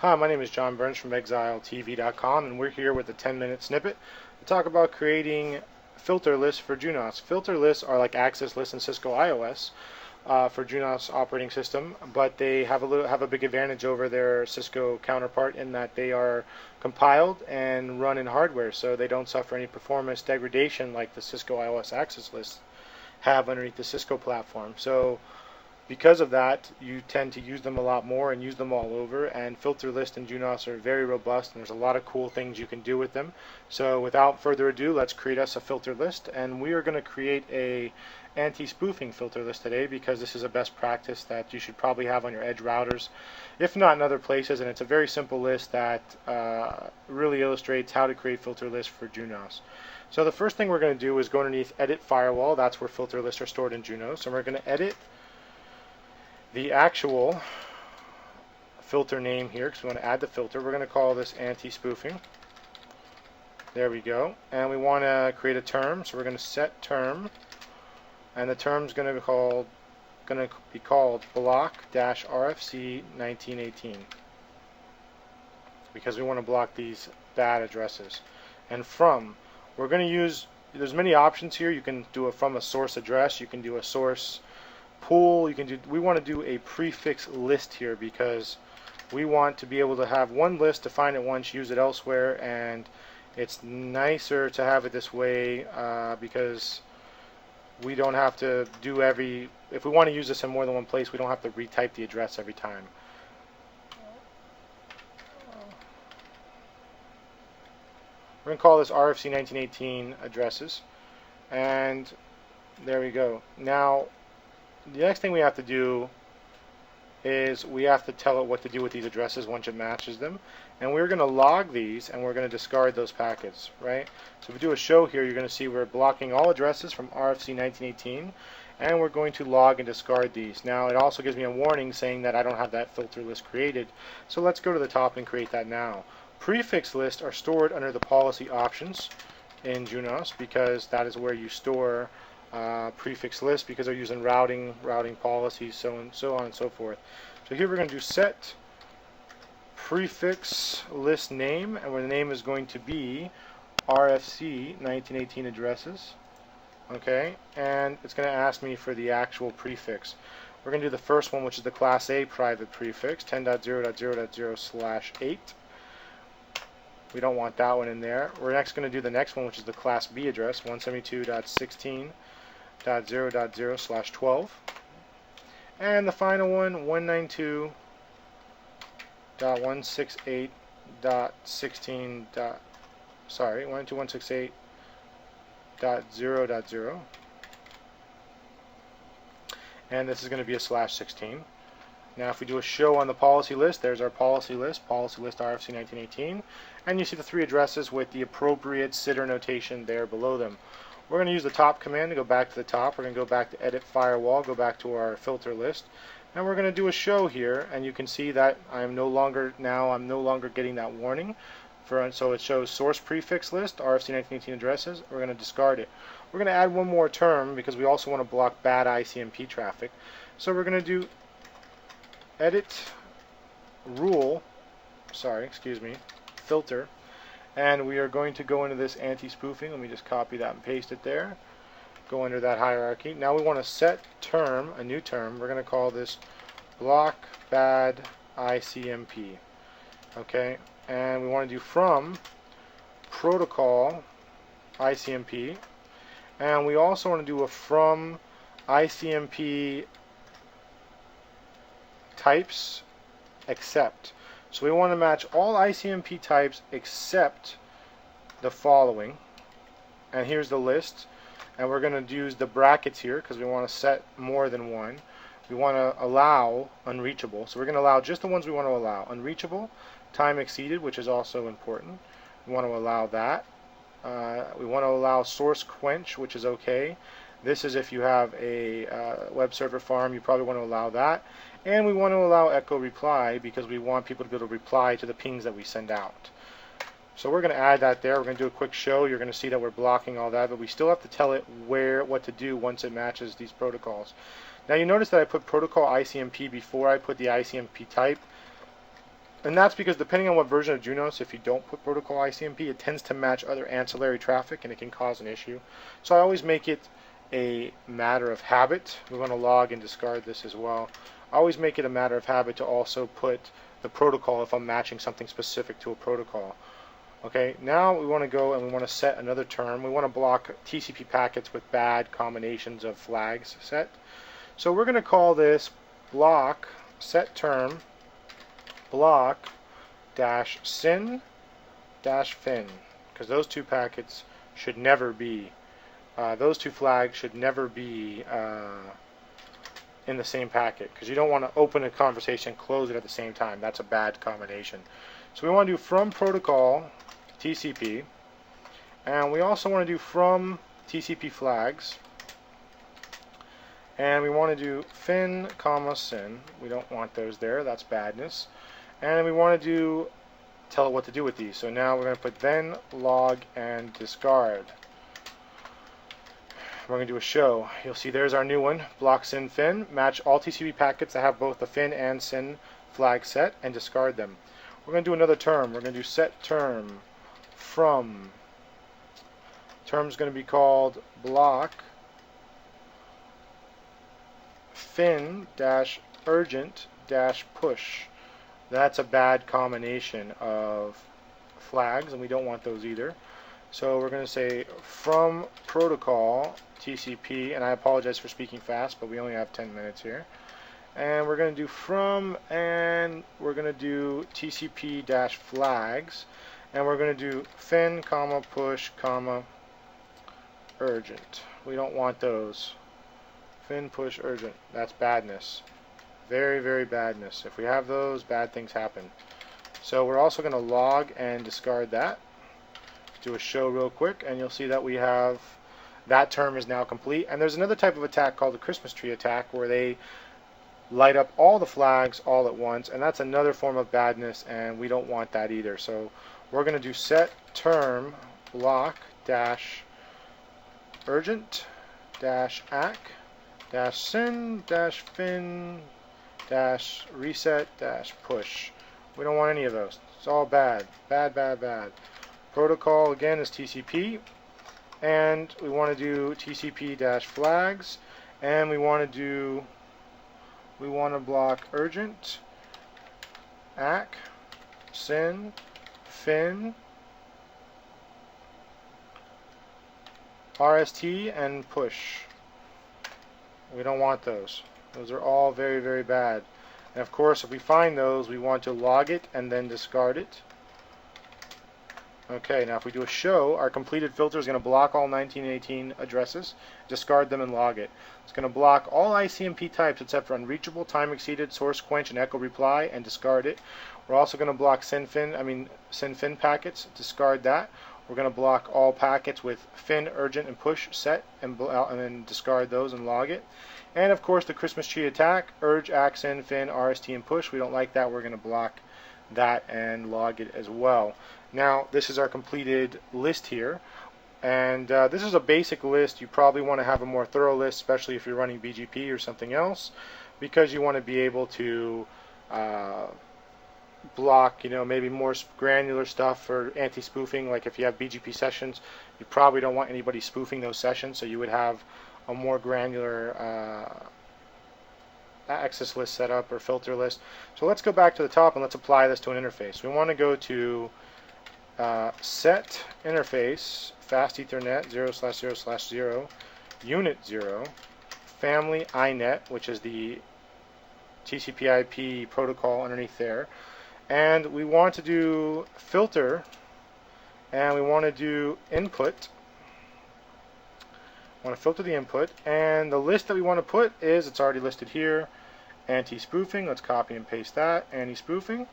Hi, my name is John Burns from ExileTV.com, and we're here with a 10-minute snippet to talk about creating filter lists for Junos. Filter lists are like access lists in Cisco iOS for Junos operating system, but they have a big advantage over their Cisco counterpart in that they are compiled and run in hardware, so they don't suffer any performance degradation like the Cisco iOS access lists have underneath the Cisco platform. So because of that, you tend to use them a lot more and use them all over, and filter lists in Junos are very robust, and there's a lot of cool things you can do with them. So without further ado, let's create us a filter list, and we are going to create a anti-spoofing filter list today because this is a best practice that you should probably have on your edge routers, if not in other places, and it's a very simple list that really illustrates how to create filter lists for Junos. So the first thing we're going to do is go underneath Edit Firewall. That's where filter lists are stored in Junos, and we're going to edit the actual filter name here because we want to add the filter. We're going to call this anti-spoofing. There we go. And we want to create a term, so we're going to set term, and the term is going to be called block-RFC 1918 because we want to block these bad addresses. And from, we're going to use, there's many options here. You can do it from a source address, you can do a source pool, we want to do a prefix list here because we want to be able to have one list, define it once, use it elsewhere, and it's nicer to have it this way because we don't have to do if we want to use this in more than one place, we don't have to retype the address every time. We're going to call this RFC 1918 addresses, and there we go. Now the next thing we have to do is we have to tell it what to do with these addresses once it matches them, and we're going to log these and we're going to discard those packets, right? So if we do a show here, you're going to see we're blocking all addresses from RFC 1918, and we're going to log and discard these. Now it also gives me a warning saying that I don't have that filter list created, so let's go to the top and create that now. Prefix lists are stored under the policy options in Junos because that is where you store prefix list because they're using routing policies, so on and so forth. So here we're going to do set prefix list name, and where the name is going to be RFC 1918 addresses. Okay, and it's going to ask me for the actual prefix. We're going to do the first one, which is the Class A private prefix 10.0.0.0/8. We don't want that one in there. We're next going to do the next one, which is the Class B address 172.16.0.0/12, and the final one 192.168.16.0.0, and this is going to be a /16. Now if we do a show on the policy list, there's our policy list RFC 1918, and you see the three addresses with the appropriate sitter notation there below them. We're going to use the top command to go back to the top. We're going to go back to Edit Firewall, go back to our filter list, and we're going to do a show here, and you can see that I'm no longer getting that warning. So it shows source prefix list, RFC 1918 addresses. We're going to discard it. We're going to add one more term because we also want to block bad ICMP traffic. So we're going to do edit filter, and we are going to go into this anti-spoofing. Let me just copy that and paste it there. Go under that hierarchy. Now we want to set term, a new term. We're going to call this block bad ICMP. Okay, and we want to do from protocol ICMP, and we also want to do a from ICMP types except. So we want to match all ICMP types except the following, and here's the list, and we're going to use the brackets here because we want to set more than one. We want to allow unreachable, so we're going to allow just the ones we want to allow. Unreachable, time exceeded, which is also important, we want to allow that. We want to allow source quench, which is okay. This is if you have a web server farm, you probably want to allow that. And we want to allow echo reply because we want people to be able to reply to the pings that we send out. So we're going to add that there. We're going to do a quick show. You're going to see that we're blocking all that, but we still have to tell it what to do once it matches these protocols. Now you notice that I put protocol ICMP before I put the ICMP type. And that's because depending on what version of Junos, if you don't put protocol ICMP, it tends to match other ancillary traffic and it can cause an issue. So I always make it a matter of habit. We want to log and discard this as well. I always make it a matter of habit to also put the protocol if I'm matching something specific to a protocol. Okay, now we want to go and we want to set another term. We want to block TCP packets with bad combinations of flags set. So we're going to call this block set term block dash sin dash fin, because those two packets should never be, those two flags should never be in the same packet, because you don't want to open a conversation and close it at the same time. That's a bad combination. So we want to do from protocol TCP, and we also want to do from TCP flags, and we want to do fin comma sin. We don't want those there, that's badness. And we want to do tell it what to do with these. So now we're going to put then log and discard. We're going to do a show. You'll see there's our new one, block sin fin. Match all TCP packets that have both the fin and sin flag set and discard them. We're going to do another term. We're going to do set term from. Term's going to be called block fin dash urgent dash push. That's a bad combination of flags, and we don't want those either. So we're going to say from protocol TCP, and I apologize for speaking fast, but we only have 10 minutes here. And we're going to do from, and we're going to do TCP dash flags, and we're going to do fin comma push comma urgent. We don't want those. Fin push urgent. That's badness. Very, very badness. If we have those, bad things happen. So we're also going to log and discard that. Do a show real quick, and you'll see that we have that term is now complete. And there's another type of attack called the Christmas tree attack, where they light up all the flags all at once, and that's another form of badness, and we don't want that either. So we're going to do set term block dash urgent dash ac dash sin dash fin dash reset dash push. We don't want any of those. It's all bad. Bad, bad, bad. Protocol again is TCP, and we want to do TCP dash flags, and we want to block urgent, ac, sin, fin, RST, and push. We don't want those. Those are all very, very bad. And of course, if we find those, we want to log it and then discard it. Okay, now if we do a show, our completed filter is going to block all 1918 addresses, discard them, and log it. It's going to block all ICMP types except for unreachable, time exceeded, source quench, and echo reply, and discard it. We're also going to block sin-fin packets, discard that. We're going to block all packets with fin, urgent, and push set, and then discard those and log it. And of course the Christmas tree attack, urge, ac, sin, fin, RST, and push. We don't like that. We're going to block that and log it as well. Now this is our completed list here, and this is a basic list. You probably want to have a more thorough list, especially if you're running BGP or something else, because you want to be able to block, maybe more granular stuff for anti-spoofing. Like if you have BGP sessions, you probably don't want anybody spoofing those sessions, so you would have a more granular access list set up or filter list. So let's go back to the top and let's apply this to an interface. We want to go to set interface fast Ethernet 0/0/0 unit 0 family iNet, which is the TCP/IP protocol underneath there, and we want to do filter, and we want to do input. I want to filter the input, and the list that we want to put is, it's already listed here, anti-spoofing. Let's copy and paste that, anti-spoofing,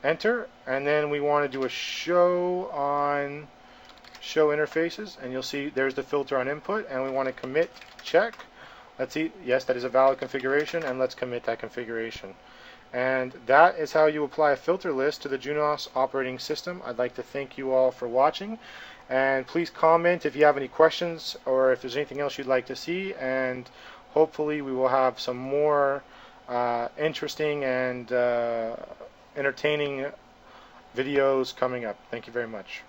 enter, and then we want to do a show on show interfaces, and you'll see there's the filter on input, and we want to commit check. Let's see, yes, that is a valid configuration, and let's commit that configuration. And that is how you apply a filter list to the Junos operating system. I'd like to thank you all for watching, and please comment if you have any questions or if there's anything else you'd like to see, and hopefully we will have some more interesting and entertaining videos coming up. Thank you very much.